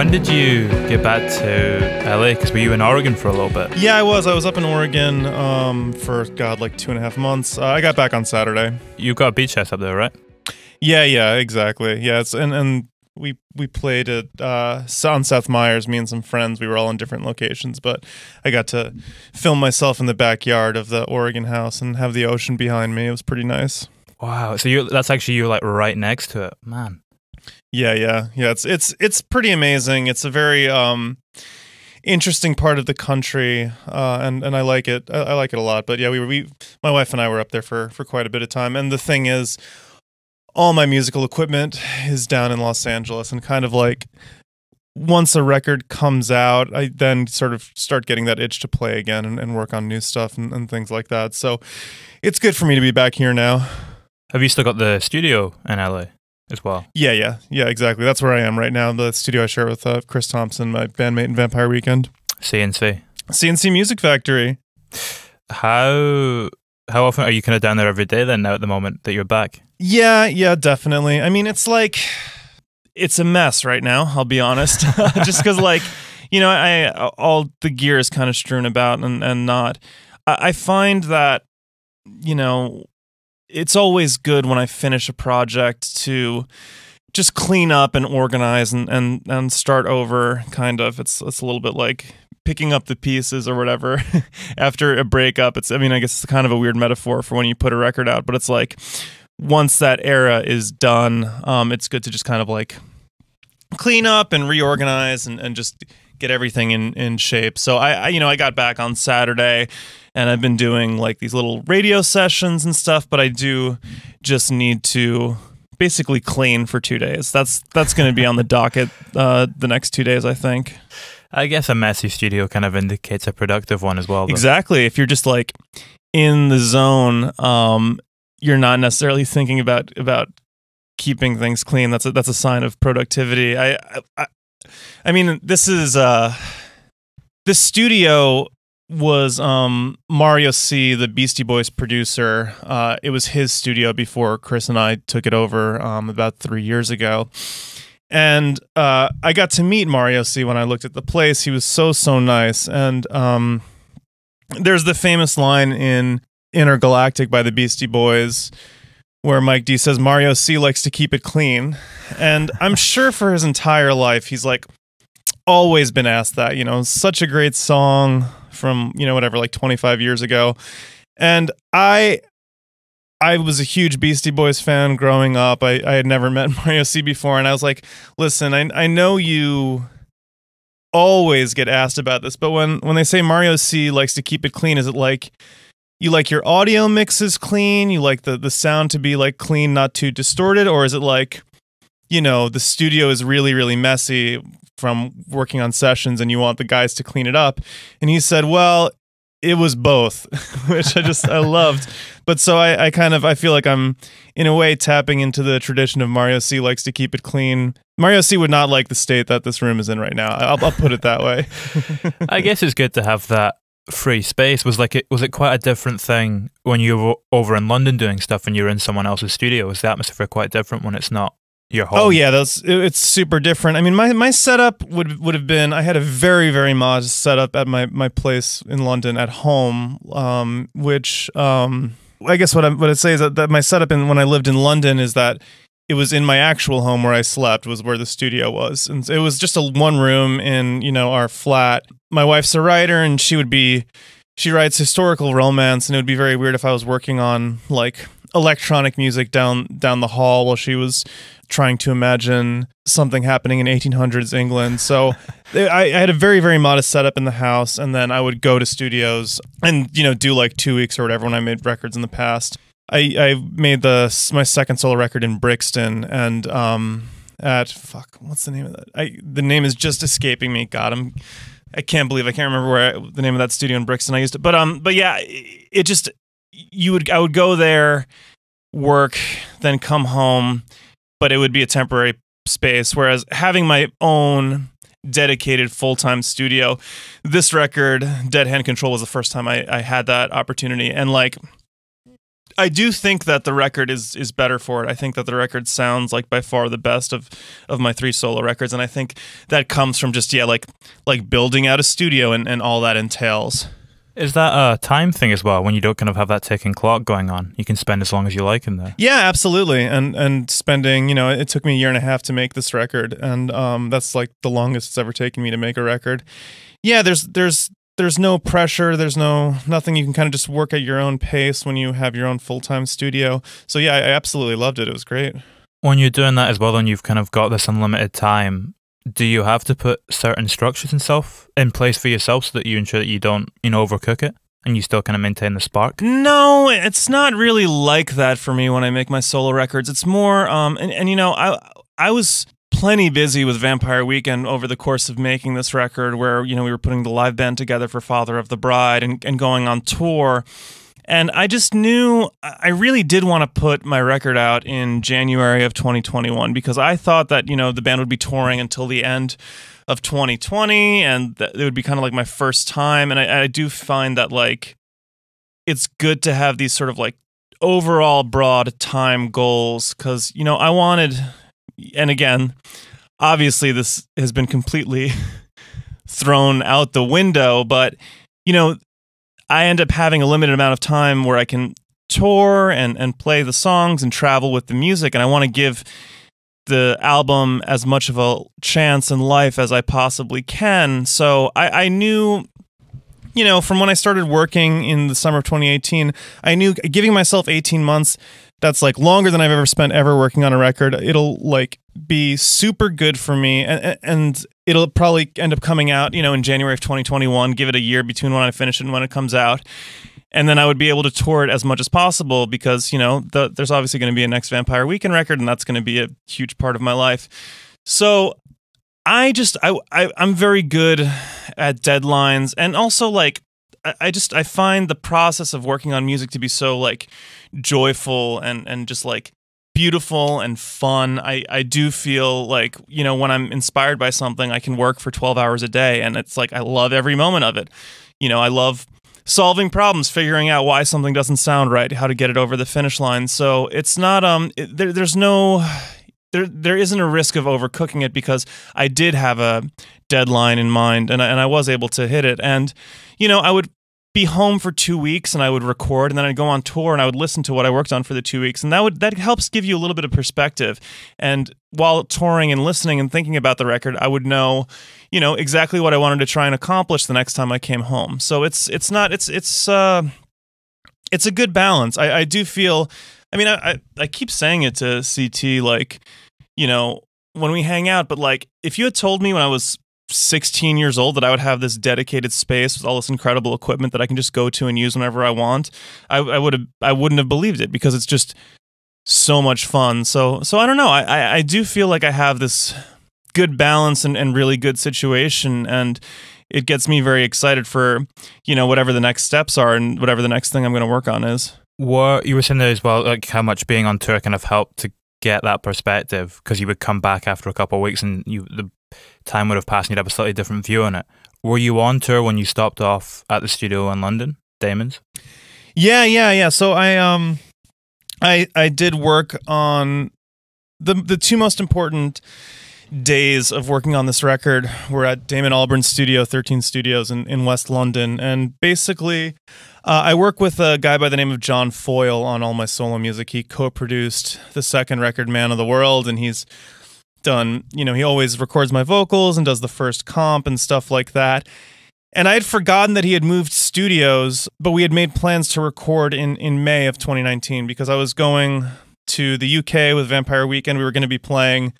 When did you get back to LA? Because were you in Oregon for a little bit? Yeah, I was up in Oregon for, God, like 2.5 months. I got back on Saturday. You got a beach house up there, right? Yeah, exactly. Yeah, and we played at on Seth Meyers, me and some friends. We were all in different locations, but I got to film myself in the backyard of the Oregon house and have the ocean behind me. It was pretty nice. Wow. So you're like right next to it, man. Yeah. It's pretty amazing. It's a very interesting part of the country, and I like it. I like it a lot. But yeah, my wife and I were up there for quite a bit of time. And the thing is, all my musical equipment is down in Los Angeles, and kind of like once a record comes out, I then sort of start getting that itch to play again and work on new stuff and things like that. So it's good for me to be back here now. Have you still got the studio in LA as well? Yeah, exactly. That's where I am right now. The studio I share with Chris Thompson, my bandmate in Vampire Weekend. CNC Music Factory. How often are you kind of down there every day then now at the moment that you're back? Yeah, definitely. I mean, it's a mess right now, I'll be honest. Just because, all the gear is kind of strewn about and not. I find that, it's always good when I finish a project to just clean up and organize and start over, kind of. It's a little bit like picking up the pieces or whatever after a breakup. I guess it's kind of a weird metaphor for when you put a record out, but it's like once that era is done, it's good to just kind of like clean up and reorganize and just get everything in shape. So I got back on Saturday and I've been doing like these little radio sessions and stuff, but I do just need to basically clean for 2 days. That's going to be on the docket the next 2 days, I think. I guess a messy studio kind of indicates a productive one as well, though. Exactly. If you're just like in the zone, you're not necessarily thinking about keeping things clean. That's a sign of productivity. I mean, this studio was Mario C., the Beastie Boys producer. It was his studio before Chris and I took it over about 3 years ago. And I got to meet Mario C. when I looked at the place. He was so nice. And there's the famous line in Intergalactic by the Beastie Boys where Mike D says Mario C. likes to keep it clean. And I'm sure for his entire life, he's like always been asked that, such a great song from, like 25 years ago. And I was a huge Beastie Boys fan growing up. I had never met Mario C. before, and I was like, listen, I know you always get asked about this, but when they say Mario C. likes to keep it clean, is it like you like your audio mixes clean, you like the sound to be like clean, not too distorted, or is it like, the studio is really, really messy from working on sessions and you want the guys to clean it up? And he said, well, it was both, which I loved. But so I feel like I'm in a way tapping into the tradition of Mario C. likes to keep it clean. Mario C. would not like the state that this room is in right now. I'll put it that way. I guess it's good to have that free space. Was it quite a different thing when you were over in London doing stuff and you're in someone else's studio? Is the atmosphere quite different when it's not your home? Oh yeah, it's super different. I mean, my setup would have been, I had a very, very modest setup at my place in London at home, which I guess what I'd say is that my setup when I lived in London is that it was in my actual home where I slept was where the studio was. And it was just a one room in, our flat. My wife's a writer and she writes historical romance, and it would be very weird if I was working on like electronic music down the hall while she was trying to imagine something happening in 1800s England. So I had a very, very modest setup in the house, and then I would go to studios and, do like 2 weeks or whatever when I made records in the past. I made my second solo record in Brixton, and what's the name of that? The name is just escaping me. God, I can't remember the name of that studio in Brixton I used to. But yeah, it just I would go there, work, then come home, but it would be a temporary space. Whereas having my own dedicated full-time studio, this record, Dead Hand Control, was the first time I had that opportunity. And like, I do think that the record is better for it. I think that the record sounds like by far the best of my 3 solo records, and I think that comes from just like building out a studio and all that entails. Is that a time thing as well? When you don't kind of have that ticking clock going on, you can spend as long as you like in there. Yeah, absolutely. And spending, it took me a year and a half to make this record, and that's like the longest it's ever taken me to make a record. Yeah, there's no pressure. There's nothing. You can kind of just work at your own pace when you have your own full-time studio. So yeah, I absolutely loved it. It was great. When you're doing that as well, and you've kind of got this unlimited time, do you have to put certain structures in place for yourself so that you ensure that you don't, overcook it and you still kind of maintain the spark? No, it's not really like that for me when I make my solo records. It's more, I was plenty busy with Vampire Weekend over the course of making this record, where we were putting the live band together for Father of the Bride and going on tour, and I just knew I really did want to put my record out in January of 2021, because I thought that the band would be touring until the end of 2020, and that it would be kind of like my first time. And I do find that like it's good to have these sort of like overall broad time goals, because I wanted. And again, obviously this has been completely thrown out the window, but, I end up having a limited amount of time where I can tour and play the songs and travel with the music. And I want to give the album as much of a chance in life as I possibly can. So I knew, from when I started working in the summer of 2018, I knew giving myself 18 months, that's like longer than I've ever spent working on a record. It'll like be super good for me, and it'll probably end up coming out, in January of 2021. Give it a year between when I finish it and when it comes out, and then I would be able to tour it as much as possible, because there's obviously going to be a next Vampire Weekend record, and that's going to be a huge part of my life. So I'm very good at deadlines, and also like I find the process of working on music to be so like joyful and just like beautiful and fun. I do feel like, when I'm inspired by something, I can work for 12 hours a day, and it's like I love every moment of it. I love solving problems, figuring out why something doesn't sound right, how to get it over the finish line. So it's not there isn't a risk of overcooking it, because I did have a deadline in mind, and I was able to hit it. And I would be home for 2 weeks and I would record, and then I'd go on tour and I would listen to what I worked on for the 2 weeks, and that helps give you a little bit of perspective. And while touring and listening and thinking about the record, I would know exactly what I wanted to try and accomplish the next time I came home. So it's a good balance. I do feel, I keep saying it to CT, like, when we hang out, but like if you had told me when I was 16 years old that I would have this dedicated space with all this incredible equipment that I can just go to and use whenever I want, I wouldn't have believed it, because it's just so much fun. So I don't know. I do feel like I have this good balance and really good situation, and it gets me very excited for, whatever the next steps are and whatever the next thing I'm going to work on is. What you were saying there as well, like how much being on tour kind of helped to get that perspective, because you would come back after a couple of weeks and the time would have passed and you'd have a slightly different view on it. Were you on tour when you stopped off at the studio in London, Damon's? Yeah. So I did work on the 2 most important days of working on this record were at Damon Albarn's studio, 13 Studios in West London. And basically, I work with a guy by the name of John Foyle on all my solo music. He co-produced the second record, Man of the World, and he's done, he always records my vocals and does the first comp and stuff like that. And I had forgotten that he had moved studios, but we had made plans to record in May of 2019, because I was going to the UK with Vampire Weekend. We were going to be playing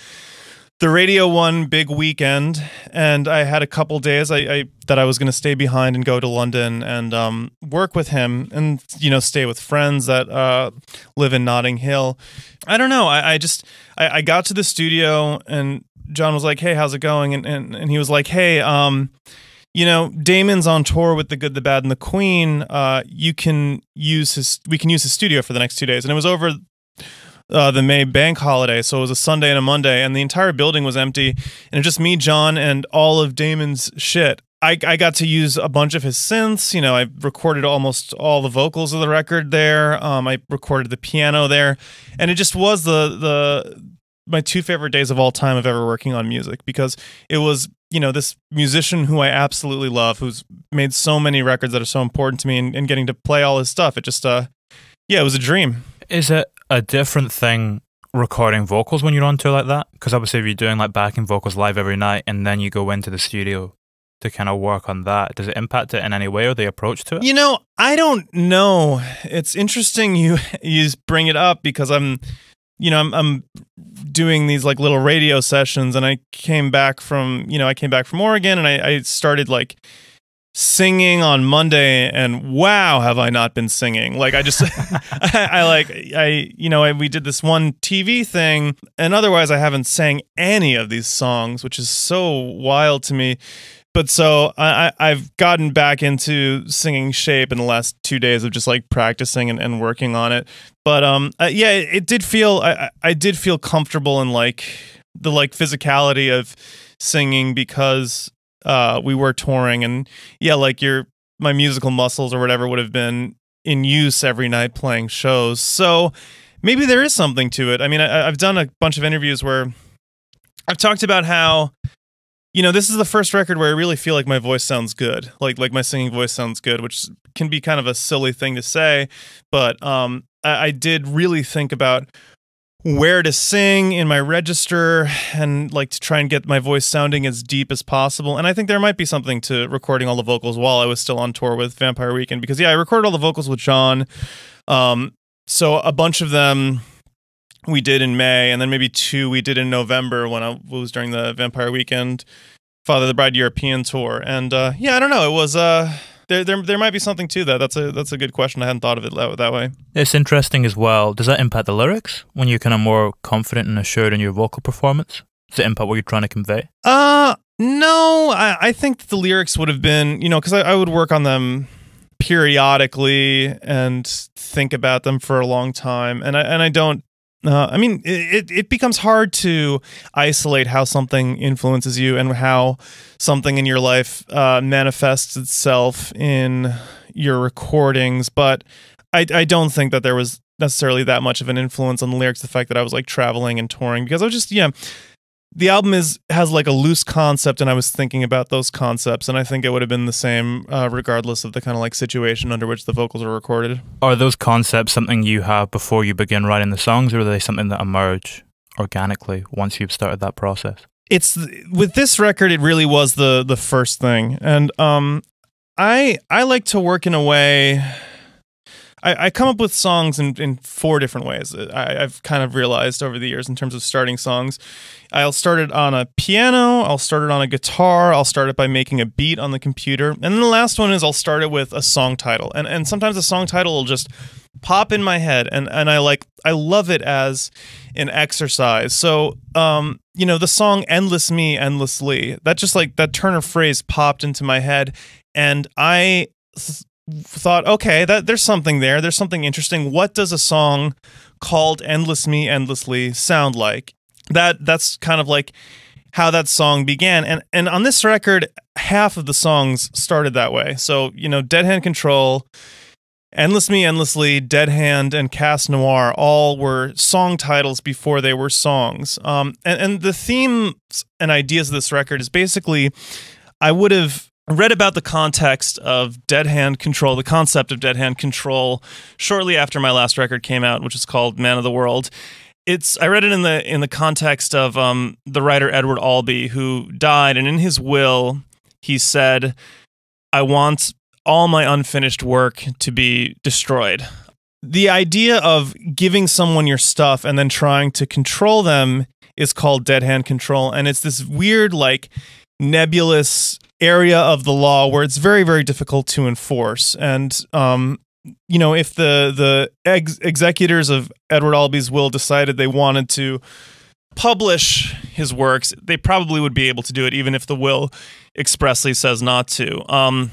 the Radio 1 big weekend, and I had a couple days that I was going to stay behind and go to London and work with him and, stay with friends that live in Notting Hill. I don't know. I got to the studio and John was like, "Hey, how's it going?" And he was like, "Hey, Damon's on tour with The Good, the Bad, and the Queen. We can use his studio for the next 2 days." And it was over the May bank holiday, so it was a Sunday and a Monday, and the entire building was empty, and it was just me, John, and all of Damon's shit. I got to use a bunch of his synths. You know, I recorded almost all the vocals of the record there. I recorded the piano there, and it just was my two favorite days of all time of ever working on music, because it was, you know, this musician who I absolutely love, who's made so many records that are so important to me, and getting to play all his stuff. It just, yeah, it was a dream. Is it a different thing recording vocals when you're on tour like that? Because obviously if you're doing like backing vocals live every night and then you go into the studio to kind of work on that, does it impact it in any way, or the approach to it? You know, I don't know. It's interesting you bring it up, because I'm doing these like little radio sessions, and I came back from Oregon, and I started like singing on Monday, and wow, have I not been singing. Like I just we did this one TV thing, and otherwise I haven't sang any of these songs, which is so wild to me. But so I've gotten back into singing shape in the last 2 days of just like practicing and working on it. But yeah, it did feel, I did feel comfortable in like the like physicality of singing, because we were touring, and yeah, like my musical muscles or whatever would have been in use every night playing shows. So maybe there is something to it. I mean, I've done a bunch of interviews where I've talked about how, you know, this is the first record where I really feel like my voice sounds good. Like my singing voice sounds good, which can be kind of a silly thing to say. But I did really think about where to sing in my register, and like to try and get my voice sounding as deep as possible. And I think there might be something to recording all the vocals while I was still on tour with Vampire Weekend, because yeah, I recorded all the vocals with John. So a bunch of them we did in May, and then maybe 2 we did in November when I was during the Vampire Weekend Father of the Bride European tour. And yeah, I don't know. It was there might be something to that. That's a good question. I hadn't thought of it that way. It's interesting as well. Does that impact the lyrics when you're kind of more confident and assured in your vocal performance? Does it impact what you're trying to convey? No. I think that the lyrics would have been, you know, because I would work on them periodically and think about them for a long time, and I don't. I mean, it becomes hard to isolate how something influences you and how something in your life manifests itself in your recordings. But I don't think that there was necessarily that much of an influence on the lyrics. The fact that I was like traveling and touring, because I was just, yeah, the album has like a loose concept, and I was thinking about those concepts, and I think it would have been the same regardless of the kind of like situation under which the vocals are recorded. Are those concepts something you have before you begin writing the songs, or are they something that emerge organically once you've started that process? It's with this record, it really was the first thing, and I like to work in a way. I come up with songs in 4 different ways. I've kind of realized over the years in terms of starting songs. I'll start it on a piano, I'll start it on a guitar, I'll start it by making a beat on the computer, and then the last one is I'll start it with a song title. And sometimes a song title will just pop in my head, and I love it as an exercise. So you know, the song Endless Me, Endlessly, that just like that turn of phrase popped into my head, and I thought, okay, there's something there. There's something interesting. What does a song called Endless Me, Endlessly sound like? That's kind of like how that song began. And on this record, half of the songs started that way. So, you know, Dead Hand Control, Endless Me, Endlessly, Dead Hand, and Cast Noir all were song titles before they were songs. And the themes and ideas of this record is basically, I would have read about the context of Dead Hand Control, the concept of Dead Hand Control, shortly after my last record came out, which is called Man of the World. I read it in the context of the writer Edward Albee, who died, and in his will, he said, "I want all my unfinished work to be destroyed." The idea of giving someone your stuff and then trying to control them is called Dead Hand Control, and it's this weird, like, nebulous area of the law where it's very, very difficult to enforce. And you know, if the executors of Edward Albee's will decided they wanted to publish his works, they probably would be able to do it, even if the will expressly says not to.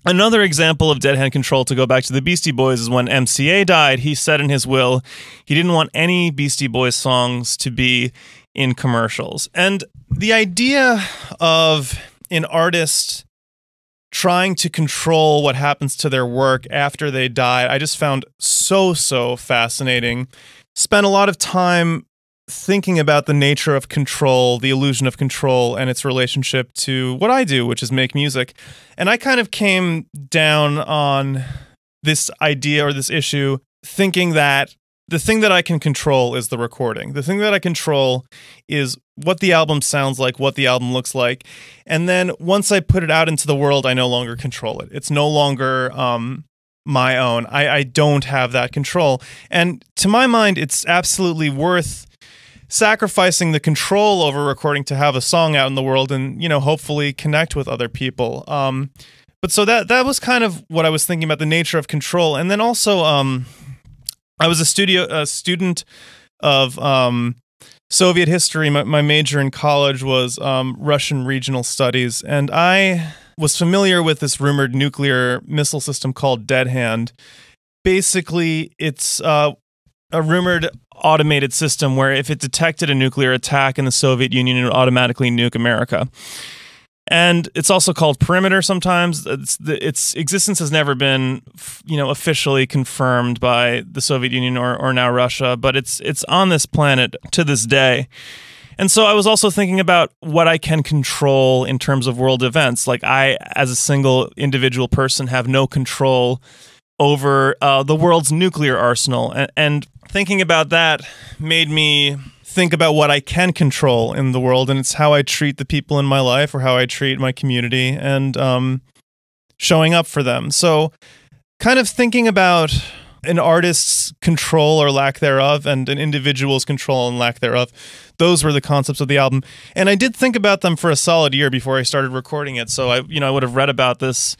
Another example of Dead Hand Control, to go back to the Beastie Boys, is when MCA died. He said in his will he didn't want any Beastie Boys songs to be in commercials. And the idea of an artist trying to control what happens to their work after they die, I just found so fascinating. Spent a lot of time thinking about the nature of control, the illusion of control, and its relationship to what I do, which is make music. And I kind of came down on this idea or this issue thinking that the thing that I can control is the recording. The thing that I control is what the album sounds like, what the album looks like. And then once I put it out into the world, I no longer control it. It's no longer my own. I don't have that control. And to my mind, it's absolutely worth sacrificing the control over recording to have a song out in the world and, hopefully connect with other people. But so that was kind of what I was thinking about, the nature of control. And then also, I was a student of Soviet history. My major in college was Russian regional studies, and I was familiar with this rumored nuclear missile system called Dead Hand. Basically, it's a rumored automated system where if it detected a nuclear attack in the Soviet Union, it would automatically nuke America. And it's also called Perimeter sometimes. Its existence has never been, officially confirmed by the Soviet Union or now Russia, but it's on this planet to this day. And so I was also thinking about what I can control in terms of world events. Like I, as a single individual person, have no control over the world's nuclear arsenal. And thinking about that made me think about what I can control in the world, and it's how I treat the people in my life or how I treat my community and showing up for them. So kind of thinking about an artist's control or lack thereof and an individual's control and lack thereof. Those were the concepts of the album. And I did think about them for a solid year before I started recording it. So I would have read about this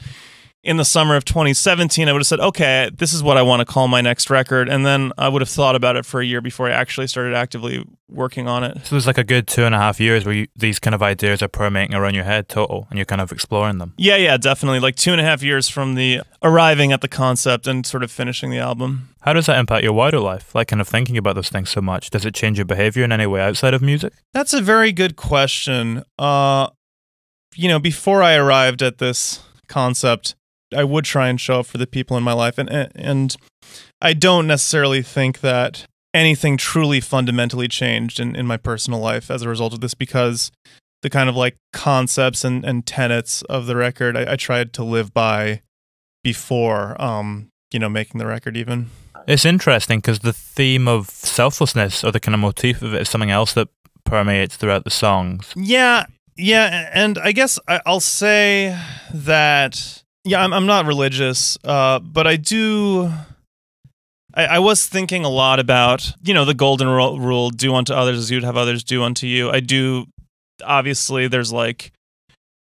in the summer of 2017. I would have said, okay, this is what I want to call my next record. And then I would have thought about it for a year before I actually started actively working on it. So there's like a good 2.5 years where these kind of ideas are permeating around your head total, and you're kind of exploring them. Yeah, definitely. Like 2.5 years from the arriving at the concept and sort of finishing the album. How does that impact your wider life? Like kind of thinking about those things so much. Does it change your behavior in any way outside of music? That's a very good question. Before I arrived at this concept, I would try and show up for the people in my life. And I don't necessarily think that anything truly fundamentally changed in my personal life as a result of this, because the kind of like concepts and tenets of the record I tried to live by before, making the record even. It's interesting because the theme of selflessness, or the kind of motif of it, is something else that permeates throughout the songs. Yeah. And I guess I'll say that... Yeah, I'm not religious, but I do. I was thinking a lot about, the golden rule: do unto others as you'd have others do unto you. I do. Obviously, there's like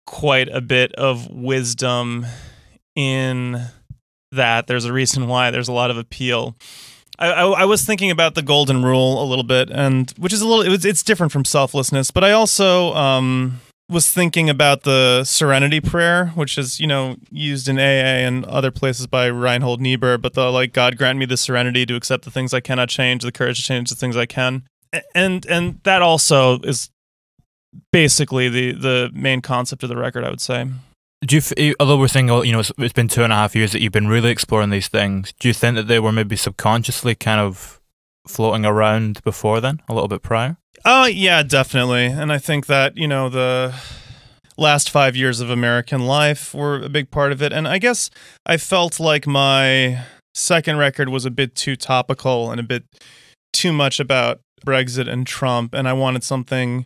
quite a bit of wisdom in that. There's a reason why there's a lot of appeal. I was thinking about the golden rule a little bit, and which is it's different from selflessness, but I also was thinking about the Serenity Prayer, which is, used in AA and other places by Reinhold Niebuhr, but the God grant me the serenity to accept the things I cannot change, the courage to change the things I can. And that also is basically the main concept of the record, I would say. Do you, although we're saying, it's been 2.5 years that you've been really exploring these things, do you think that they were maybe subconsciously kind of floating around before then, a little bit prior? Yeah, definitely. And I think that, the last 5 years of American life were a big part of it. And I guess I felt like my second record was a bit too topical and a bit too much about Brexit and Trump. And I wanted something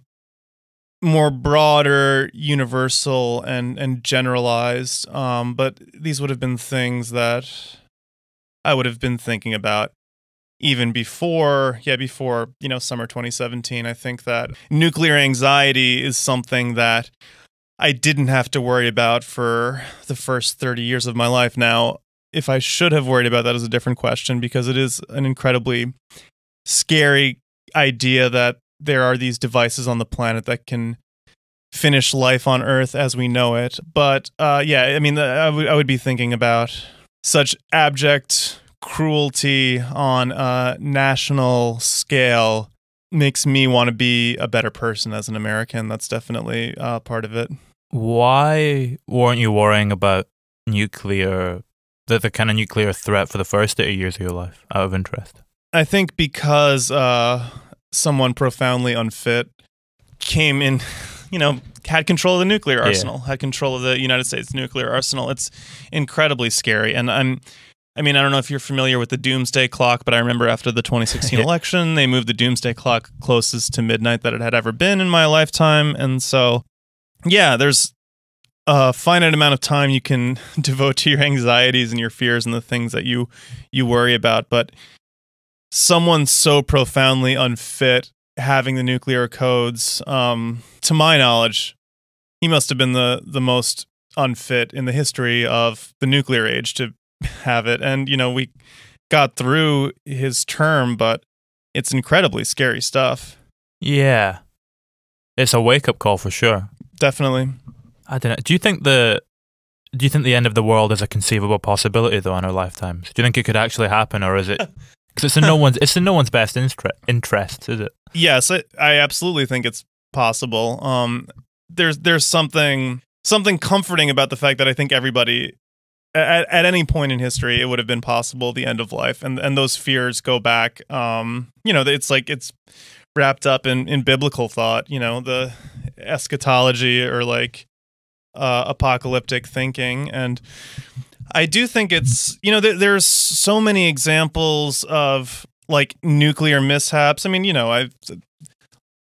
more broader, universal, and generalized. But these would have been things that I would have been thinking about even before, summer 2017. I think that nuclear anxiety is something that I didn't have to worry about for the first 30 years of my life. Now, if I should have worried about that is a different question, because it is an incredibly scary idea that there are these devices on the planet that can finish life on Earth as we know it. But I would be thinking about such abject cruelty on a national scale makes me want to be a better person as an American. That's definitely part of it. Why weren't you worrying about nuclear, the kind of nuclear threat for the first 80 years of your life, out of interest? I think because someone profoundly unfit came in, had control of the nuclear arsenal, had control of the United States nuclear arsenal. It's incredibly scary. And I don't know if you're familiar with the doomsday clock, but I remember after the 2016 election, they moved the doomsday clock closest to midnight that it had ever been in my lifetime. And so, yeah, there's a finite amount of time you can devote to your anxieties and your fears and the things that you worry about. But someone so profoundly unfit having the nuclear codes, to my knowledge, he must have been the most unfit in the history of the nuclear age to have it. And, we got through his term, but it's incredibly scary stuff. Yeah. It's a wake-up call for sure. Definitely. I don't know. Do you think the end of the world is a conceivable possibility though in our lifetimes? Do you think it could actually happen, or is it? Because it's in no one's best interest, is it? Yes, I absolutely think it's possible. There's something comforting about the fact that I think everybody at any point in history it would have been possible, the end of life, and those fears go back. It's like it's wrapped up in biblical thought. The eschatology, or like apocalyptic thinking. And I do think it's, there's so many examples of like nuclear mishaps. I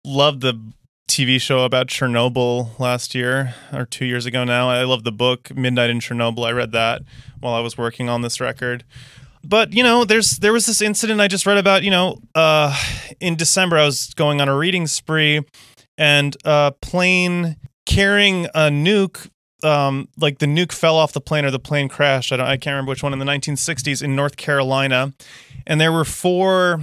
loved the TV show about Chernobyl last year, or 2 years ago now. I love the book Midnight in Chernobyl. I read that while I was working on this record. But, there was this incident I just read about, in December. I was going on a reading spree, and a plane carrying a nuke, like the nuke fell off the plane, or the plane crashed. I can't remember which one, in the 1960s in North Carolina. And there were 4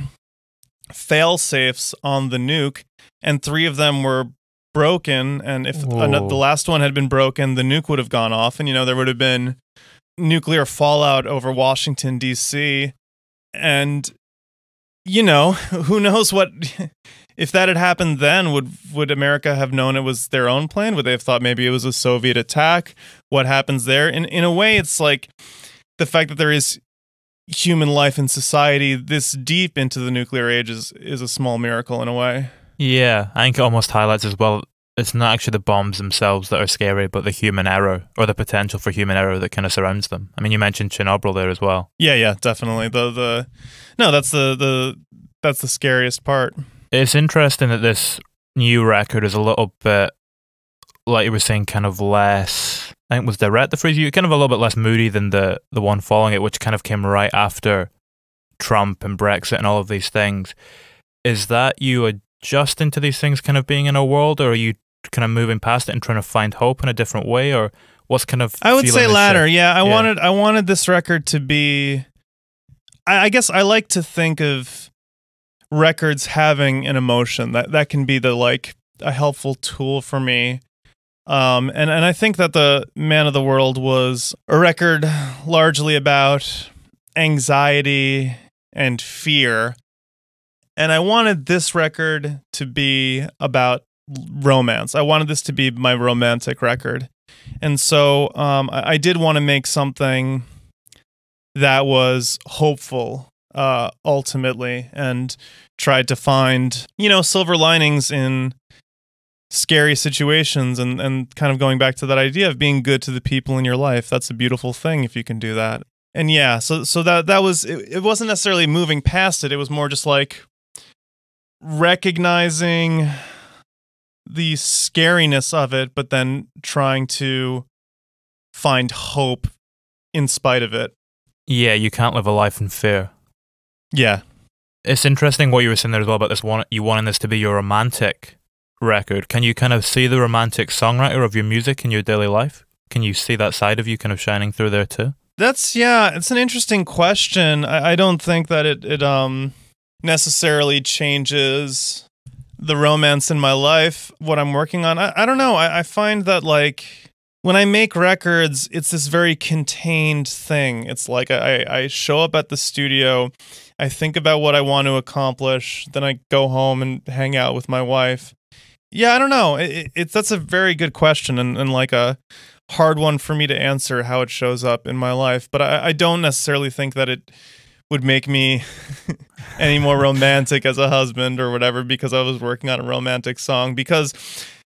fail-safes on the nuke, and 3 of them were broken. And if the last one had been broken, the nuke would have gone off, and there would have been nuclear fallout over Washington, D.C. And who knows what if that had happened then. Would America have known it was their own plane? Would they have thought maybe it was a Soviet attack? What happens there? In a way, it's like the fact that there is human life in society this deep into the nuclear age is a small miracle in a way. Yeah, I think it almost highlights as well, it's not actually the bombs themselves that are scary, but the human error, or the potential for human error that kind of surrounds them. You mentioned Chernobyl there as well. Yeah, definitely. That's the scariest part. It's interesting that this new record is a little bit, like you were saying, kind of less, I think was direct the phrase, kind of a little bit less moody than the one following it, which kind of came right after Trump and Brexit and all of these things. Is that you adjusting to these things kind of being in a world, or are you kind of moving past it and trying to find hope in a different way, or what's kind of I would say latter. Yeah, I wanted this record to be, I guess I like to think of records having an emotion that can be a helpful tool for me. And I think that the Man of the World was a record largely about anxiety and fear. And I wanted this record to be about romance. I wanted this to be my romantic record. And so I did want to make something that was hopeful, ultimately, and tried to find, silver linings in scary situations, and kind of going back to that idea of being good to the people in your life. That's a beautiful thing if you can do that. And yeah, so that was, it wasn't necessarily moving past it. It was more just like recognizing the scariness of it, but then trying to find hope in spite of it. Yeah, you can't live a life in fear. Yeah. It's interesting what you were saying there as well about this one, you wanting this to be your romantic record. Can you kind of see the romantic songwriter of your music in your daily life? Can you see that side of you kind of shining through there too? It's an interesting question. I don't think that it necessarily changes the romance in my life, what I'm working on. I don't know. I find that when I make records, it's this very contained thing. It's like I show up at the studio, I think about what I want to accomplish, then I go home and hang out with my wife. Yeah, I don't know. That's a very good question, and like a hard one for me to answer how it shows up in my life. But I don't necessarily think that it would make me any more romantic as a husband or whatever because I was working on a romantic song. Because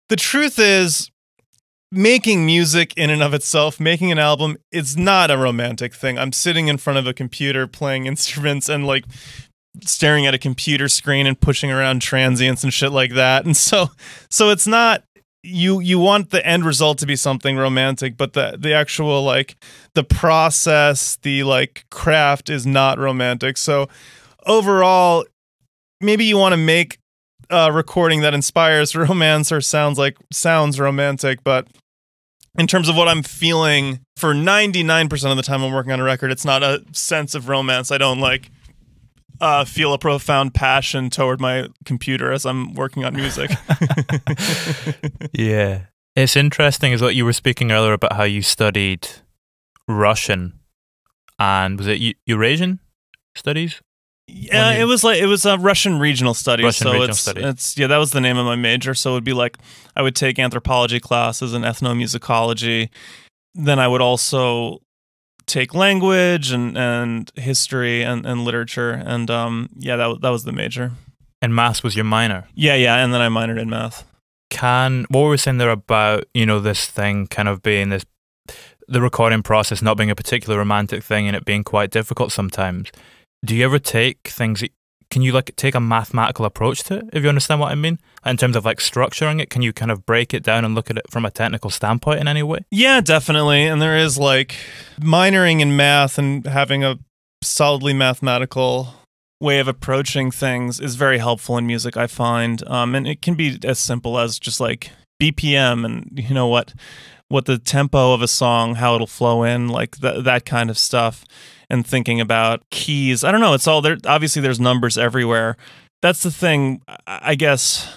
the truth is, making music in and of itself, making an album, it's not a romantic thing. I'm sitting in front of a computer playing instruments and like staring at a computer screen and pushing around transients and shit like that. And so it's not, you want the end result to be something romantic, but the actual like the process, the like craft is not romantic. So overall, maybe you want to make a recording that inspires romance or sounds romantic, but in terms of what I'm feeling for 99% of the time I'm working on a record, it's not a sense of romance. I don't like feel a profound passion toward my computer as I'm working on music. Yeah. It's interesting is what you were speaking earlier about how you studied Russian and was it Eurasian studies? Yeah, it was Russian regional studies. Russian Studies. It's that was the name of my major. So it would be like I would take anthropology classes and ethnomusicology. Then I would also take language and history and literature. And that was the major. And maths was your minor? Yeah, and then I minored in math. What were we saying there about, this thing kind of being the recording process not being a particular romantic thing and it being quite difficult sometimes? Do you ever take things, can you like take a mathematical approach to it, if you understand what I mean? In terms of like structuring it, can you kind of break it down and look at it from a technical standpoint in any way? Yeah, definitely. And there is like minoring in math and having a solidly mathematical way of approaching things is very helpful in music, I find. And it can be as simple as just like BPM and what the tempo of a song, how it'll flow in, like that kind of stuff. And thinking about keys. I don't know. It's all there. Obviously, there's numbers everywhere. That's the thing. I guess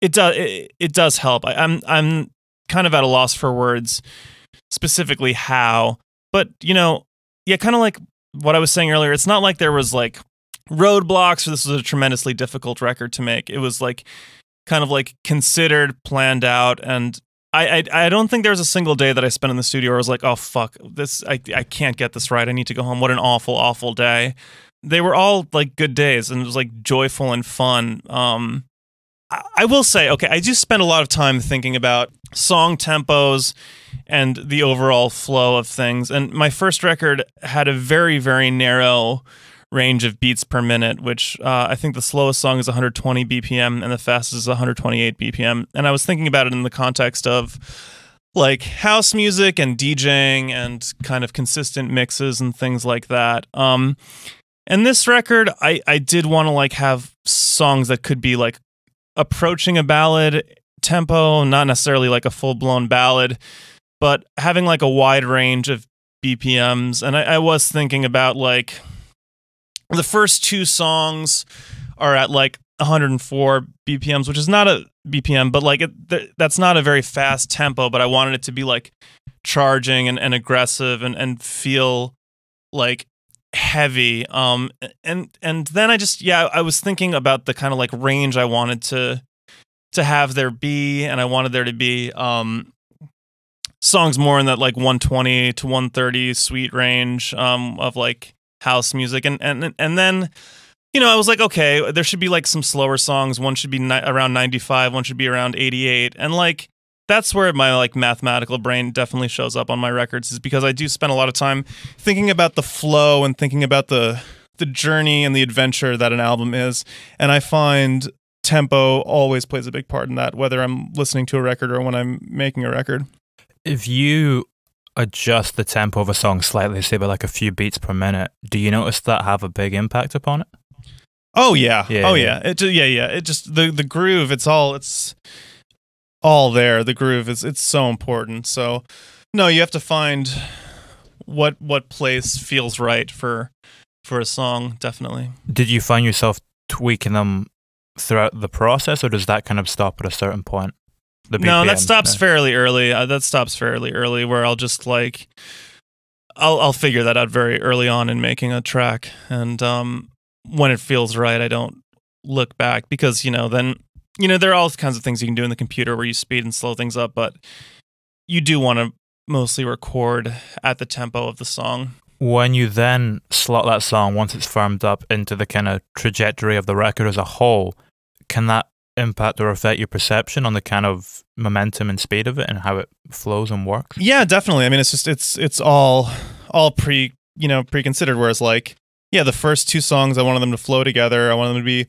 it does help. I'm kind of at a loss for words, specifically how. But kind of like what I was saying earlier. It's not like there was like roadblocks or this was a tremendously difficult record to make. It was like kind of like considered, planned out, and I don't think there was a single day that I spent in the studio where I was like, oh, fuck, this, I can't get this right. I need to go home. What an awful, awful day. They were all like good days and it was like joyful and fun. I will say, okay, I do spend a lot of time thinking about song tempos and the overall flow of things. And my first record had a very, very narrow range of beats per minute, which I think the slowest song is 120 BPM and the fastest is 128 BPM. And I was thinking about it in the context of like house music and DJing and kind of consistent mixes and things like that. And this record, I did want to like have songs that could be like approaching a ballad tempo, not necessarily like a full-blown ballad, but having like a wide range of BPMs. And I was thinking about like the first two songs are at like 104 BPMs, which is not a BPM, but like that's not a very fast tempo, but I wanted it to be like charging and aggressive and feel like heavy. And then I was thinking about the kind of like range I wanted to have there be, and I wanted there to be songs more in that like 120 to 130 sweet range of like house music, and then I was like, okay, there should be like some slower songs. One should be around 95, one should be around 88, and like that's where my like mathematical brain definitely shows up on my records, is because I do spend a lot of time thinking about the flow and thinking about the journey and the adventure that an album is, and I find tempo always plays a big part in that, whether I'm listening to a record or when I'm making a record. If you adjust the tempo of a song slightly, say by like a few beats per minute, do you notice that have a big impact upon it? Oh yeah. It just the groove. It's all there. The groove it's so important. So no, you have to find what place feels right for a song. Definitely. Did you find yourself tweaking them throughout the process, or does that kind of stop at a certain point? No, that stops fairly early. Where I'll just like, I'll figure that out very early on in making a track, and when it feels right, I don't look back, because then there are all kinds of things you can do in the computer where you speed and slow things up, but you do want to mostly record at the tempo of the song. When you then slot that song, once it's firmed up, into the kind of trajectory of the record as a whole, can that impact or affect your perception on the kind of momentum and speed of it and how it flows and works? Yeah, definitely. I mean, it's all pre-considered, whereas the first two songs I wanted them to flow together. I wanted them to be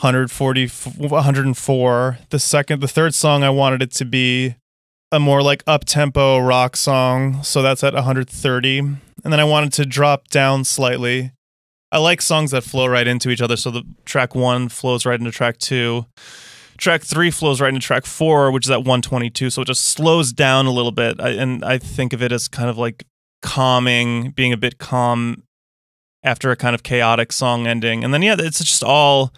140, 104. The third song I wanted it to be a more up-tempo rock song, so that's at 130. And then I wanted to drop down slightly. I like songs that flow right into each other, so the track 1 flows right into track 2. Track 3 flows right into track 4, which is at 122, so it just slows down a little bit. And I think of it as kind of calming, being a bit calm after a kind of chaotic song ending. And then, it's just all...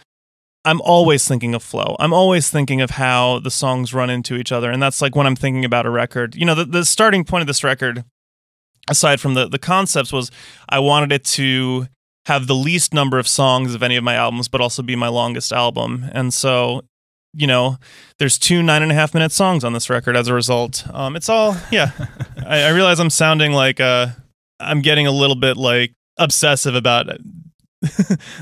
I'm always thinking of flow. I'm always thinking of how the songs run into each other. And that's when I'm thinking about a record. The starting point of this record, aside from the concepts, was I wanted it to have the least number of songs of any of my albums, but also be my longest album. And so, there's 2 9.5-minute songs on this record as a result. It's all, I realize I'm sounding like I'm getting a little bit obsessive about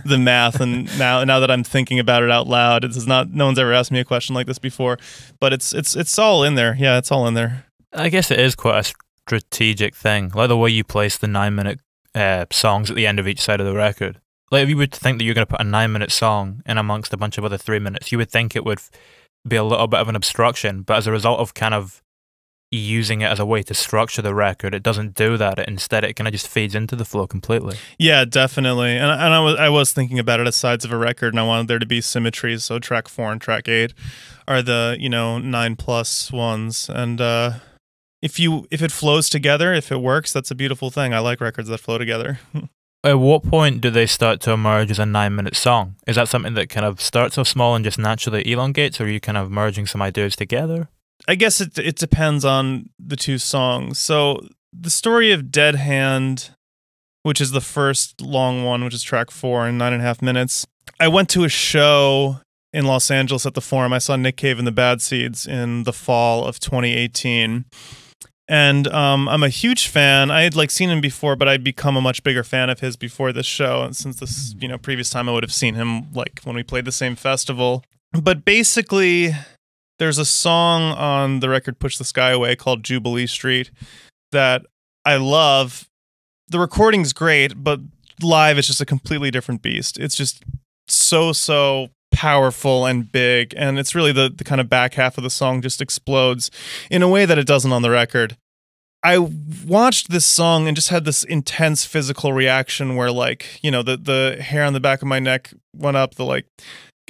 the math, and now that I'm thinking about it out loud, no one's ever asked me a question like this before, but it's all in there. Yeah, it's all in there. I guess it is quite a strategic thing, like the way you place the 9-minute songs at the end of each side of the record. If you would think that you're going to put a 9-minute song in amongst a bunch of other 3 minutes, you would think it would be a little bit of an obstruction, but as a result of kind of using it as a way to structure the record, it doesn't do that. Instead, it kind of just feeds into the flow completely. Yeah, definitely. And I was thinking about it as sides of a record, and I wanted there to be symmetries. So track 4 and track 8 are the 9+ ones, and if it flows together, if it works, that's a beautiful thing. I like records that flow together. At what point do they start to emerge as a 9-minute song? Is that something that kind of starts off small and just naturally elongates, or are you kind of merging some ideas together? I guess it depends on the two songs. So the story of Dead Hand, which is the first long one, which is track 4 in 9.5 minutes. I went to a show in Los Angeles at the Forum. I saw Nick Cave and the Bad Seeds in the fall of 2018. And I'm a huge fan. I had seen him before, but I'd become a much bigger fan of his before this show. And since this, previous time I would have seen him when we played the same festival. But basically, there's a song on the record Push the Sky Away called Jubilee Street that I love. The recording's great, but live it's just a completely different beast. It's just so powerful and big, and it's really the kind of back half of the song just explodes in a way that it doesn't on the record. I watched this song and just had this intense physical reaction where the hair on the back of my neck went up,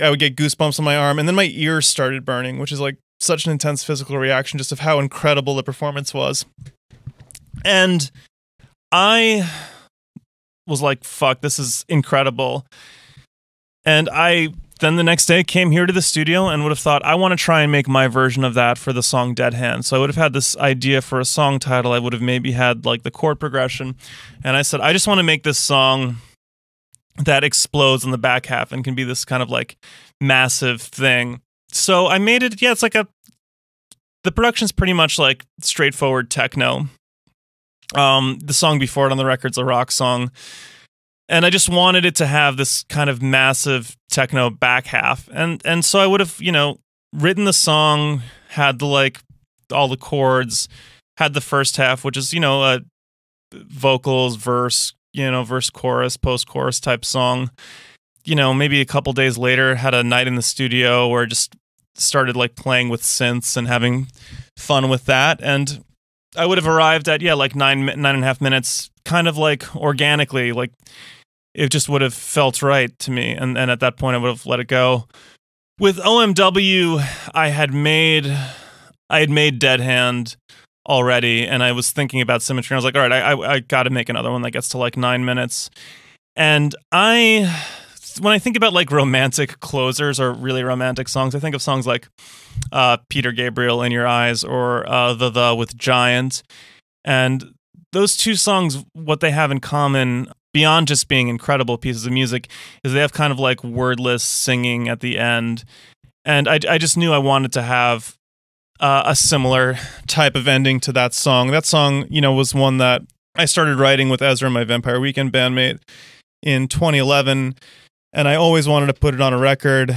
I would get goosebumps on my arm, and then my ears started burning, which is such an intense physical reaction just of how incredible the performance was. And I was like, fuck, this is incredible. And I then the next day came here to the studio and would have thought, I want to try and make my version of that for the song Dead Hand. So I would have had this idea for a song title. I would have maybe had the chord progression. And I said, I just want to make this song that explodes in the back half and can be this kind of massive thing. So I made it, it's the production's pretty much straightforward techno. The song before it on the record's a rock song. And I just wanted it to have this kind of massive techno back half. And so I would have, written the song, had all the chords, had the first half, which is, vocals, verse, verse, chorus, post-chorus type song. Maybe a couple days later, had a night in the studio where I just started playing with synths and having fun with that. And I would have arrived at, 9.5 minutes, kind of organically, it just would have felt right to me. And at that point, I would have let it go. With OMW, I had made Dead Hand already, and I was thinking about symmetry. I was like, all right, I got to make another one that gets to 9 minutes. And when I think about romantic closers or really romantic songs, I think of songs like Peter Gabriel, In Your Eyes, or the with Giant. And those two songs, what they have in common, beyond just being incredible pieces of music, is they have kind of wordless singing at the end. And I just knew I wanted to have a similar type of ending to that song. That song, was one that I started writing with Ezra, my Vampire Weekend bandmate, in 2011, and I always wanted to put it on a record.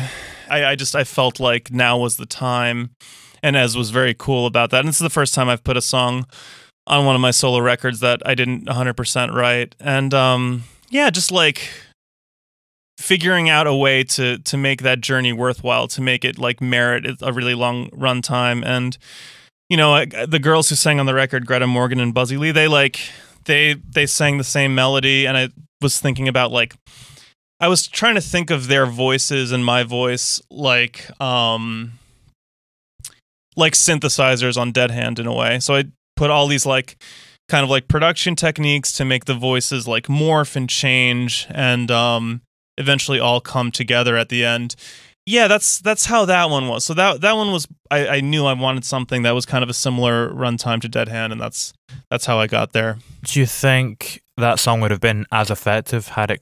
I felt like now was the time, and Ez was very cool about that. And this is the first time I've put a song on one of my solo records that I didn't 100% write. And just like figuring out a way to make that journey worthwhile, to make it like merit a really long run time. And the girls who sang on the record, Greta Morgan and Buzzy Lee, they sang the same melody, and I was thinking about I was trying to think of their voices and my voice like synthesizers on Dead Hand in a way. So I put all these kind of production techniques to make the voices morph and change, and eventually all come together at the end. Yeah, that's how that one was. So that one was, I knew I wanted something that was kind of a similar runtime to Dead Hand, and that's how I got there. Do you think that song would have been as effective had it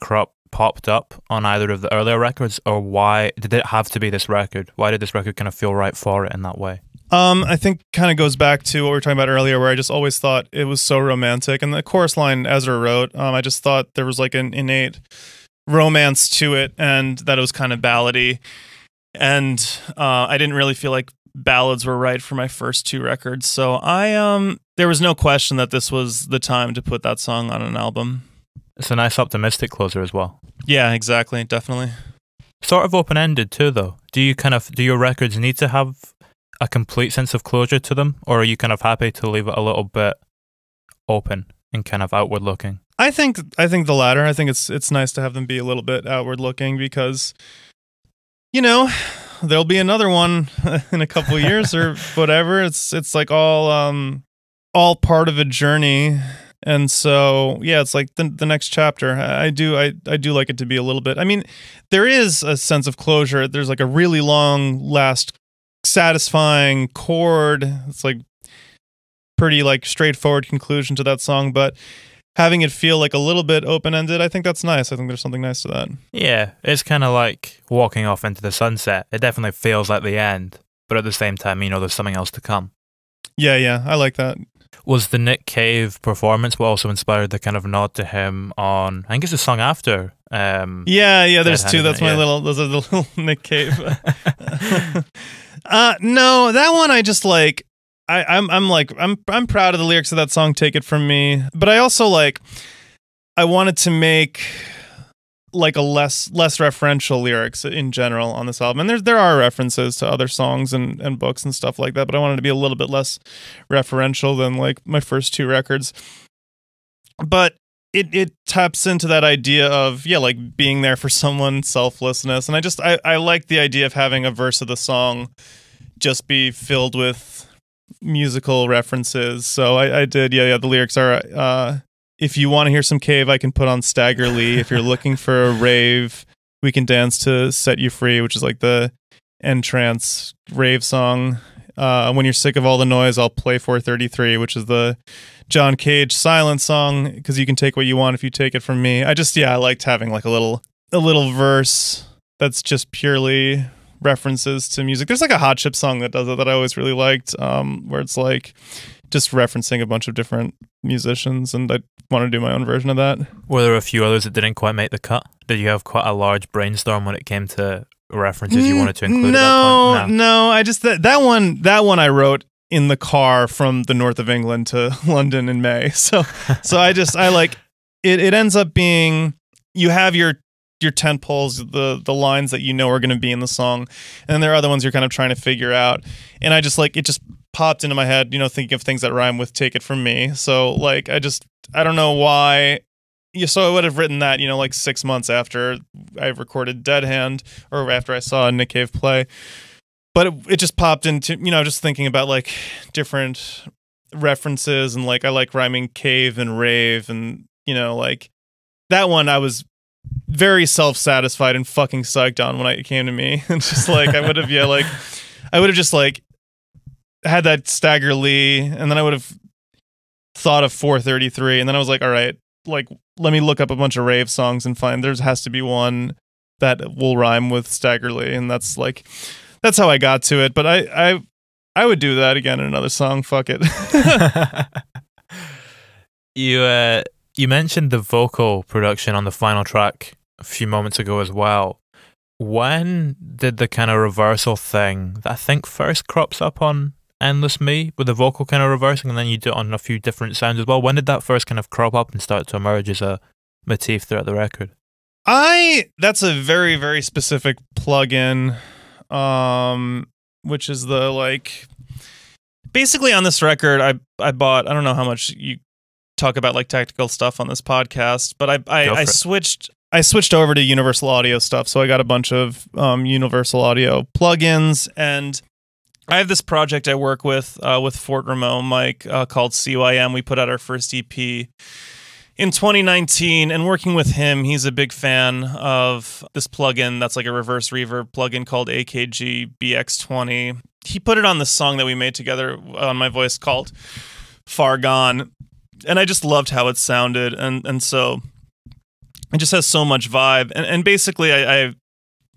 popped up on either of the earlier records, or why did it have to be this record? Why did this record kind of feel right for it in that way? I think kind of goes back to what we were talking about earlier, where I just always thought it was so romantic, and the chorus line Ezra wrote, I just thought there was an innate romance to it, and that it was kind of ballady. And I didn't really feel like ballads were right for my first two records, so there was no question that this was the time to put that song on an album. It's a nice optimistic closer as well. Yeah, exactly, definitely. Sort of open-ended too, though. Do your records need to have a complete sense of closure to them, or are you kind of happy to leave it a little bit open and kind of outward looking? I think the latter. I think it's nice to have them be a little bit outward looking, because there'll be another one in a couple of years or whatever. It's all part of a journey. And so, yeah, it's the next chapter. I do like it to be a little bit. I mean, there is a sense of closure. There's a really long, last, satisfying chord. It's pretty straightforward conclusion to that song, but having it feel a little bit open-ended, I think that's nice. I think there's something nice to that. Yeah, it's kind of like walking off into the sunset. It definitely feels like the end, but at the same time, there's something else to come. Yeah, I like that. Was the Nick Cave performance what also inspired the kind of nod to him on, I think it's the song after? Yeah, there's two. Those are the little Nick Cave. No, that one I just I'm proud of the lyrics of that song, Take It From Me, but I also I wanted to make a less referential lyrics in general on this album. And there are references to other songs and books and stuff like that, but I wanted to be a little bit less referential than my first two records. But it taps into that idea of being there for someone, selflessness. And I like the idea of having a verse of the song just be filled with musical references. So I did. The lyrics are if you want to hear some Cave, I can put on Stagger Lee. If you're looking for a rave, we can dance to Set You Free, which is the entrance rave song. When you're sick of all the noise, I'll play 433, which is the John Cage silent song, because you can take what you want if you take it from me. I liked having a little verse that's just purely references to music. There's a Hot Chip song that does it that I always really liked, where it's just referencing a bunch of different musicians, and I want to do my own version of that. Were there a few others that didn't quite make the cut? Did you have quite a large brainstorm when it came to references you wanted to include at that point? No, I just that one I wrote in the car from the north of England to London in May. So I like it. It ends up being, you have your tent poles, the lines that are going to be in the song, and then there are other ones you're kind of trying to figure out. And I just it just popped into my head, thinking of things that rhyme with Take It From Me. So I don't know why. Yeah, so I would have written that, 6 months after I recorded Dead Hand, or after I saw Nick Cave play. But it just popped into, just thinking about different references, and I like rhyming cave and rave, and that one I was very self-satisfied and fucking psyched on when it came to me. And just I would have just had that Stagger Lee, and then I would have thought of 433, and then I was all right, let me look up a bunch of rave songs and find there has to be one that will rhyme with Stagger Lee, and that's that's how I got to it. But I would do that again in another song. Fuck it. You mentioned the vocal production on the final track a few moments ago as well. When did the kind of reversal thing that I think first crops up on Endless Me, with the vocal kind of reversing, and then you do it on a few different sounds as well? When did that first kind of crop up and start to emerge as a motif throughout the record? That's a very, very specific plugin, which is the like, basically on this record, I bought, I don't know how much you talk about like technical stuff on this podcast, but I switched over to Universal Audio stuff. So I got a bunch of Universal Audio plugins, and I have this project I work with Fort Ramo Mike called CYM. We put out our first EP in 2019, and working with him, he's a big fan of this plugin that's like a reverse reverb plugin called AKG BX20. He put it on this song that we made together on my voice called Far Gone, and I just loved how it sounded, and so it just has so much vibe. And basically, I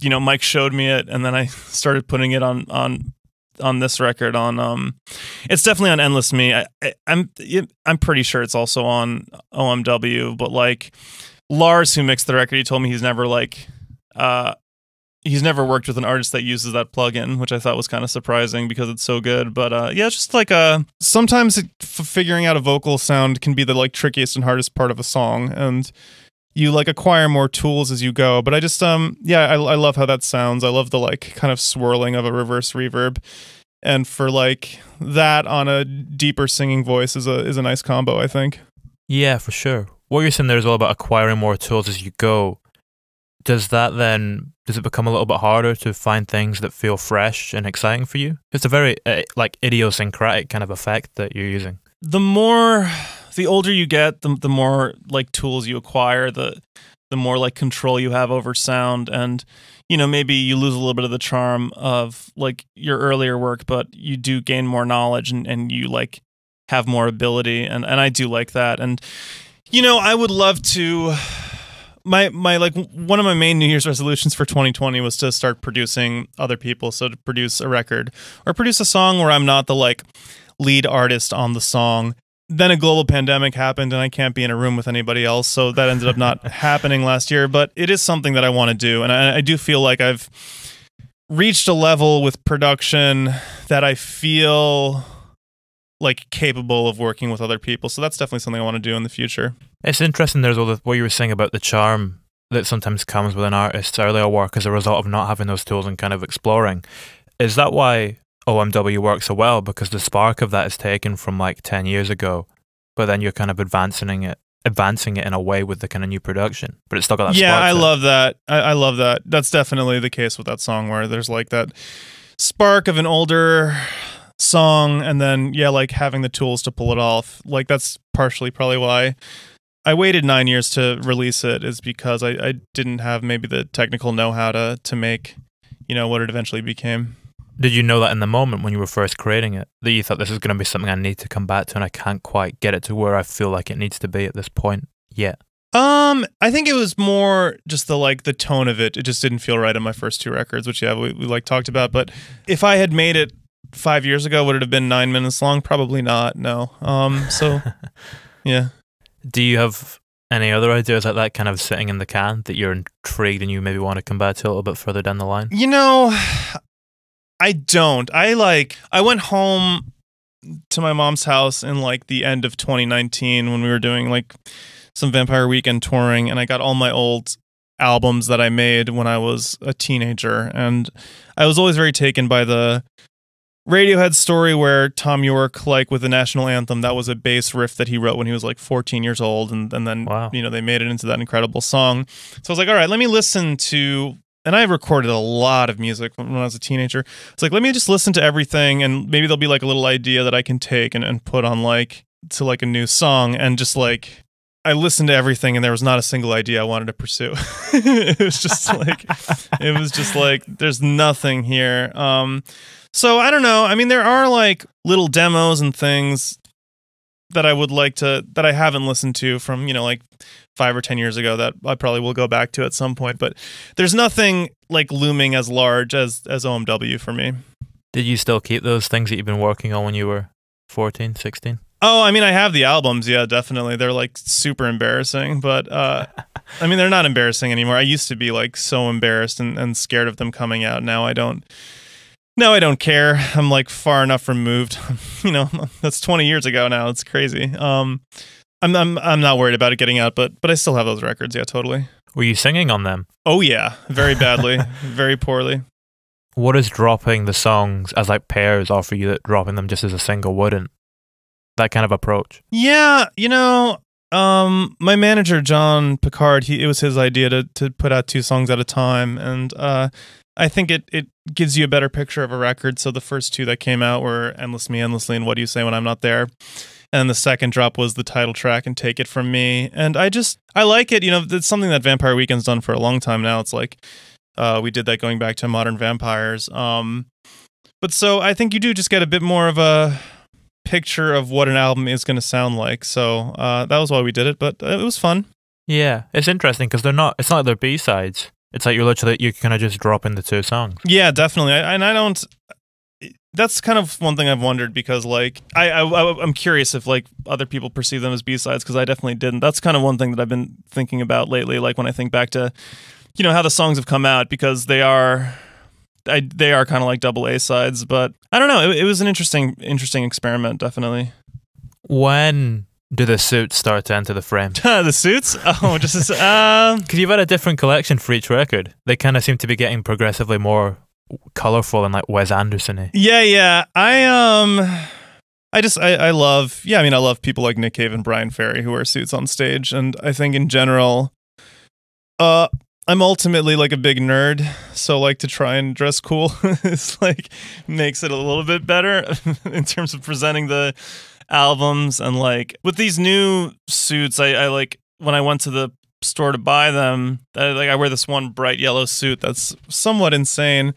Mike showed me it, and then I started putting it on this record. It's definitely on Endless Me. I'm pretty sure it's also on OMW. But like Lars, who mixed the record, he told me he's never worked with an artist that uses that plugin, which I thought was kind of surprising because it's so good. But yeah, it's just like sometimes figuring out a vocal sound can be the like trickiest and hardest part of a song, and you like acquire more tools as you go. But I just I love how that sounds. I love the like kind of swirling of a reverse reverb, and for like that on a deeper singing voice is a nice combo, I think. Yeah, for sure. What you're saying there is all about acquiring more tools as you go. Does it become a little bit harder to find things that feel fresh and exciting for you? It's a very like idiosyncratic kind of effect that you're using. The older you get, the more like tools you acquire, the more like control you have over sound, and maybe you lose a little bit of the charm of like your earlier work, but you do gain more knowledge, and you like have more ability, and I do like that. And I would love to. My like one of my main New Year's resolutions for 2020 was to start producing other people. So to produce a record or produce a song where I'm not the like lead artist on the song. Then a global pandemic happened, and I can't be in a room with anybody else. So that ended up not happening last year, but it is something that I want to do. And I do feel like I've reached a level with production that I feel like capable of working with other people. So that's definitely something I want to do in the future. It's interesting there's all what you were saying about the charm that sometimes comes with an artist's earlier work as a result of not having those tools and kind of exploring. Is that why OMW works so well? Because the spark of that is taken from like 10 years ago, but then you're kind of advancing it in a way with the kind of new production, but it's still got that spark. I love that. I love that. That's definitely the case with that song, where there's like that spark of an older song, and then like having the tools to pull it off. Like that's partially probably why I waited 9 years to release it, is because I didn't have maybe the technical know-how to make what it eventually became. Did you know that in the moment when you were first creating it, that you thought this is going to be something I need to come back to, and I can't quite get it to where I feel like it needs to be at this point yet? I think it was more just the tone of it. It just didn't feel right on my first two records, which we like talked about. But if I had made it 5 years ago, would it have been 9 minutes long? Probably not. No. So yeah. Do you have any other ideas like that kind of sitting in the can that you're intrigued and you maybe want to come back to a little bit further down the line? I don't. I went home to my mom's house in like the end of 2019 when we were doing like some Vampire Weekend touring, and I got all my old albums that I made when I was a teenager, and I was always very taken by the Radiohead story where Tom York, like with the national anthem, that was a bass riff that he wrote when he was like 14 years old, and then wow. They made it into that incredible song. So I was like, all right, let me listen to. And I recorded a lot of music when I was a teenager. It's like, let me just listen to everything, and maybe there'll be like a little idea that I can take and put on to a new song. And just like, I listened to everything, and there was not a single idea I wanted to pursue. It was just like, there's nothing here. So I don't know. I mean, there are like little demos and things that I would like to, that I haven't listened to from, like 5 or 10 years ago that I probably will go back to at some point. But there's nothing like looming as large as OMW for me. Did you still keep those things that you've been working on when you were 14, 16? Oh, I mean, I have the albums. Yeah, definitely. They're like super embarrassing, but I mean, they're not embarrassing anymore. I used to be like so embarrassed and scared of them coming out. Now I don't care. I'm like far enough removed. That's 20 years ago now. It's crazy. I'm not worried about it getting out, but I still have those records. Yeah, totally. Were you singing on them? Oh yeah, very badly, very poorly. What does dropping the songs as like pairs offer you that dropping them just as a single wouldn't? That kind of approach. Yeah, my manager John Picard, it was his idea to put out 2 songs at a time, and I think it gives you a better picture of a record. So the first 2 that came out were Endless Me, Endlessly, and What Do You Say When I'm Not There? And the second drop was the title track and Take It From Me. And I like it. It's something that Vampire Weekend's done for a long time now. It's like we did that going back to Modern Vampires. But so I think you do just get a bit more of a picture of what an album is going to sound like. So that was why we did it, but it was fun. Yeah, it's interesting because it's not like they're B-sides. It's like you kind of just drop in the 2 songs. Yeah, definitely. That's kind of one thing I've wondered, because like I'm curious if like other people perceive them as B-sides, because I definitely didn't. That's kind of one thing that I've been thinking about lately, like when I think back to how the songs have come out, because they are kind of like double A-sides. But I don't know, it was an interesting experiment, definitely. When do the suits start to enter the frame? The suits? Oh, just because you've had a different collection for each record. They kind of seem to be getting progressively more colorful and like Wes Anderson-y. Yeah. I love people like Nick Cave and Brian Ferry who wear suits on stage, and I think in general, I'm ultimately like a big nerd, so like to try and dress cool is like makes it a little bit better in terms of presenting the albums. And like with these new suits, I like when I went to the store to buy them, I wear this one bright yellow suit that's somewhat insane.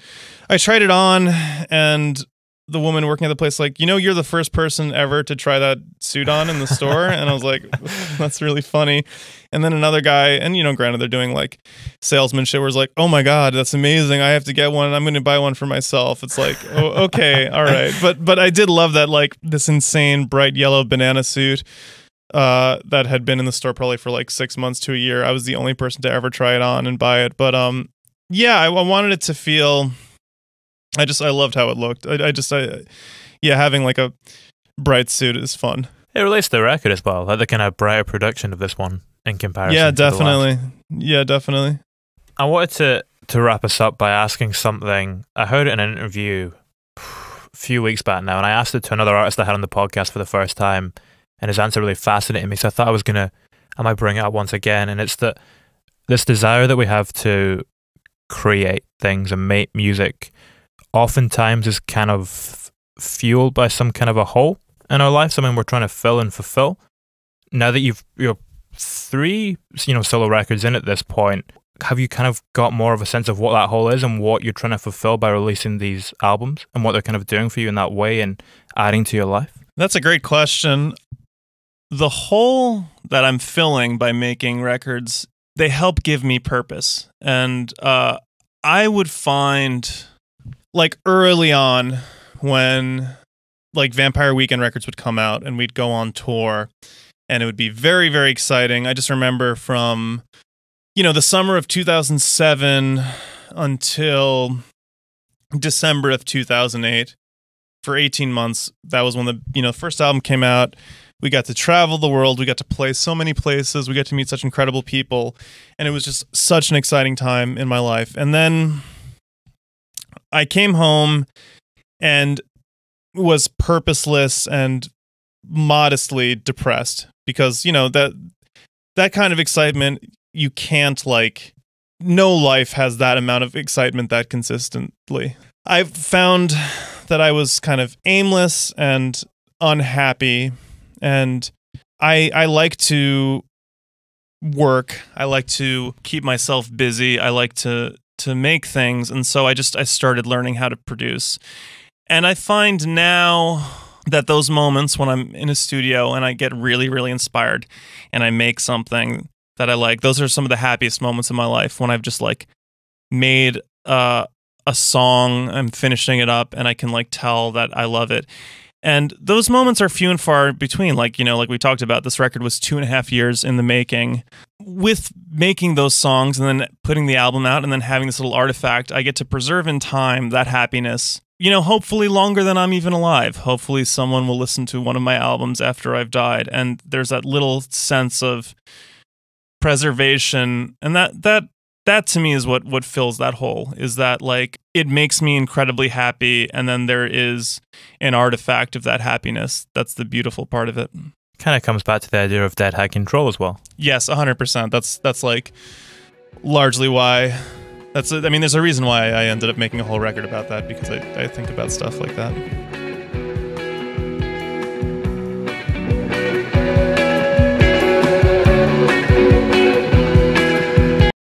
I tried it on, and the woman working at the place like, you're the first person ever to try that suit on in the store. And I was like, that's really funny. And then another guy, and granted they're doing like salesmanship, where it's like, oh my God, that's amazing, I have to get one, I'm going to buy one for myself. It's like, oh, okay, all right. But I did love that, like this insane bright yellow banana suit that had been in the store probably for like 6 months to a year. I was the only person to ever try it on and buy it. But yeah, I wanted it to feel, I loved how it looked. Having like a bright suit is fun. It relates to the record as well, like the kind of brighter production of this one in comparison. Yeah, to the definitely. last. Yeah, definitely. I wanted to wrap us up by asking something. I heard it in an interview a few weeks back now, and I asked it to another artist I had on the podcast for the first time, and his answer really fascinated me. So I thought I might bring it up once again. And it's that this desire that we have to create things and make music oftentimes is kind of fueled by some kind of a hole in our life, something we're trying to fill and fulfill. Now that you're 3 solo records in at this point, have you kind of got more of a sense of what that hole is and what you're trying to fulfill by releasing these albums and what they're kind of doing for you in that way and adding to your life? That's a great question. The hole that I'm filling by making records, they help give me purpose. And I would find, like early on, when like Vampire Weekend records would come out and we'd go on tour, and it would be very, very exciting. I just remember from, the summer of 2007 until December of 2008, for 18 months, that was when the first album came out. We got to travel the world. We got to play so many places. We got to meet such incredible people. And it was just such an exciting time in my life. And then I came home and was purposeless and modestly depressed, because, that kind of excitement, you can't no life has that amount of excitement that consistently. I've found that I was kind of aimless and unhappy. And I like to work. I like to keep myself busy. I like to make things. And so I started learning how to produce. And I find now that those moments when I'm in a studio and I get really, really inspired and I make something that I like, those are some of the happiest moments in my life, when I've just like made a song, I'm finishing it up, and I can like tell that I love it. And those moments are few and far between. Like, you know, like we talked about, this record was 2.5 years in the making. With making those songs and then putting the album out and then having this little artifact, I get to preserve in time that happiness, you know, hopefully longer than I'm even alive. Hopefully someone will listen to one of my albums after I've died. And there's that little sense of preservation. And that to me is what fills that hole, is that like it makes me incredibly happy, and then there is an artifact of that happiness. That's the beautiful part of it. Kind of comes back to the idea of dead high control as well. Yes, 100%. That's like largely why. I mean, there's a reason why I ended up making a whole record about that, because I think about stuff like that.